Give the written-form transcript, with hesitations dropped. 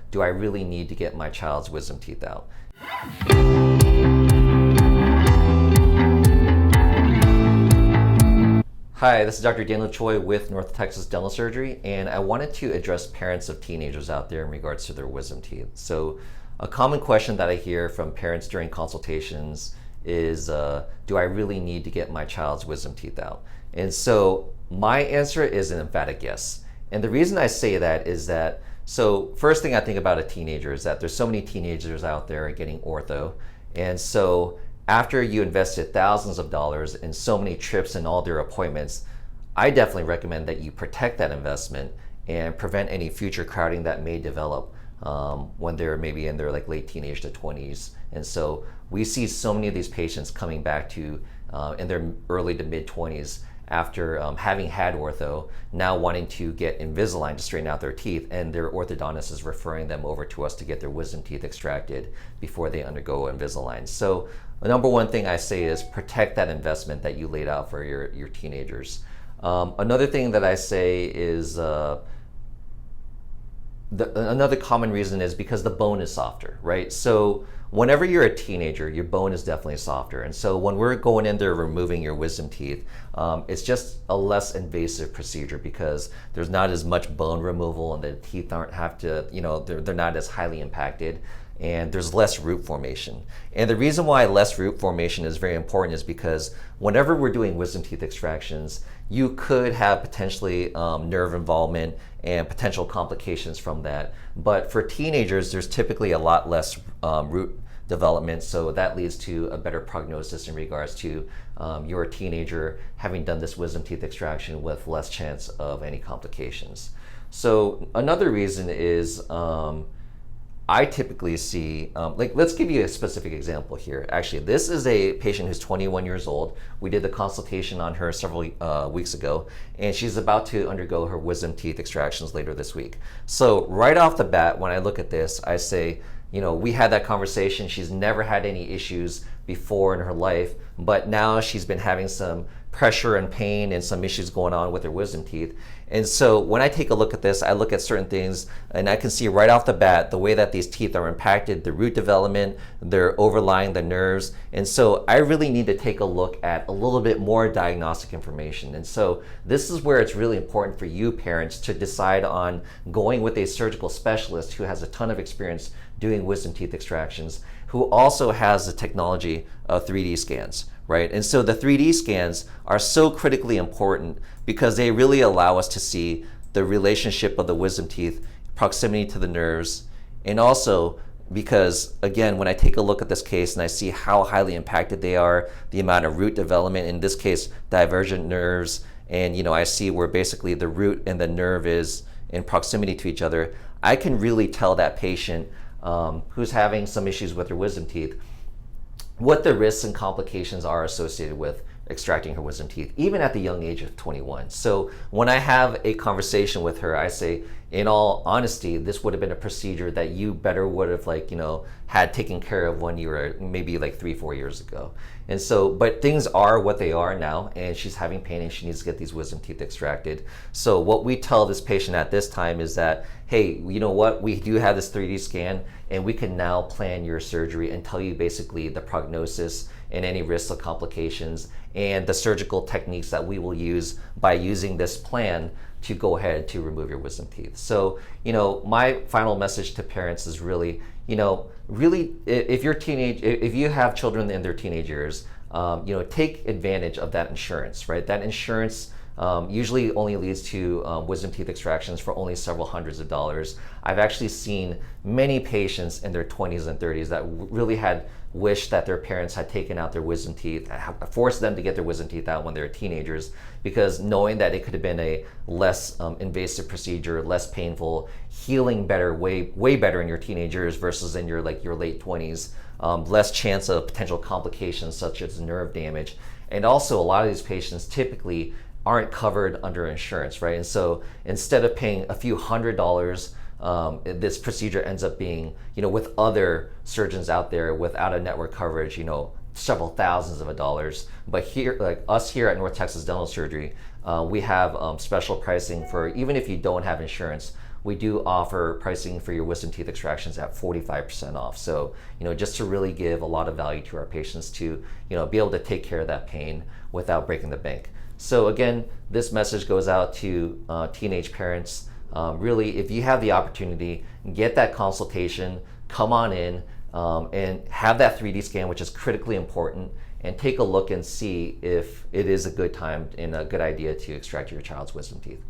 do I really need to get my child's wisdom teeth out? Hi, this is Dr. Daniel Choi with North Texas Dental Surgery, and I wanted to address parents of teenagers out there in regards to their wisdom teeth. So a common question that I hear from parents during consultations is, do I really need to get my child's wisdom teeth out? And so my answer is an emphatic yes. And the reason I say that is that, so first thing I think about a teenager is that there's so many teenagers out there getting ortho. And so after you invested thousands of dollars in so many trips and all their appointments, I definitely recommend that you protect that investment and prevent any future crowding that may develop when they're maybe in their like late teenage to 20s. And so we see so many of these patients coming back to in their early to mid 20s after having had ortho, now wanting to get Invisalign to straighten out their teeth, and their orthodontist is referring them over to us to get their wisdom teeth extracted before they undergo Invisalign. So the number one thing I say is protect that investment that you laid out for your teenagers. Another thing that I say is another common reason is because the bone is softer, right? So whenever you're a teenager, your bone is definitely softer. And so when we're going in there removing your wisdom teeth, it's just a less invasive procedure because there's not as much bone removal and the teeth aren't they're not as highly impacted, and there's less root formation. And the reason why less root formation is very important is because whenever we're doing wisdom teeth extractions, you could have potentially nerve involvement and potential complications from that. But for teenagers, there's typically a lot less root development, so that leads to a better prognosis in regards to your teenager having done this wisdom teeth extraction with less chance of any complications. So another reason is I typically see, let's give you a specific example here. Actually, this is a patient who's 21 years old. We did the consultation on her several weeks ago, and she's about to undergo her wisdom teeth extractions later this week. So right off the bat, when I look at this, I say, we had that conversation. She's never had any issues before in her life, but now she's been having some pressure and pain and some issues going on with her wisdom teeth. And so when I take a look at this, I look at certain things and I can see right off the bat the way that these teeth are impacted, the root development, they're overlying the nerves. And so I really need to take a look at a little bit more diagnostic information. And so this is where it's really important for you parents to decide on going with a surgical specialist who has a ton of experience doing wisdom teeth extractions, who also has the technology of 3D scans, right? And so the 3D scans are so critically important because they really allow us to see the relationship of the wisdom teeth, proximity to the nerves, and also because, again, when I take a look at this case and I see how highly impacted they are, the amount of root development, in this case, divergent nerves, and I see where basically the root and the nerve is in proximity to each other, I can really tell that patient who's having some issues with her wisdom teeth what the risks and complications are associated with extracting her wisdom teeth, even at the young age of 21. So when I have a conversation with her, I say, in all honesty, this would have been a procedure that you better would have had taken care of when you were maybe 3-4 years ago. And so, but things are what they are now, and she's having pain and she needs to get these wisdom teeth extracted. So what we tell this patient at this time is that, hey, you know what, we do have this 3D scan and we can now plan your surgery and tell you basically the prognosis and any risks of complications and the surgical techniques that we will use by using this plan to go ahead to remove your wisdom teeth. So, my final message to parents is really, if you have children in their teenage years, take advantage of that insurance, right? That insurance usually only leads to wisdom teeth extractions for only several hundreds of dollars. I've actually seen many patients in their 20s and 30s that really had wished that their parents had taken out their wisdom teeth, forced them to get their wisdom teeth out when they were teenagers, because knowing that it could have been a less invasive procedure, less painful, healing better, way better in your teenage years versus in your late 20s, less chance of potential complications such as nerve damage. And also a lot of these patients typically aren't covered under insurance, right? And so instead of paying a few $100s, this procedure ends up being, with other surgeons out there with out-of-network coverage, several thousands of dollars. But here, like us here at North Texas Dental Surgery, we have special pricing for even if you don't have insurance. we do offer pricing for your wisdom teeth extractions at 45% off. So, just to really give a lot of value to our patients to, be able to take care of that pain without breaking the bank. So again, this message goes out to teenage parents. Really, if you have the opportunity, get that consultation, come on in, and have that 3D scan, which is critically important, and take a look and see if it is a good time and a good idea to extract your child's wisdom teeth.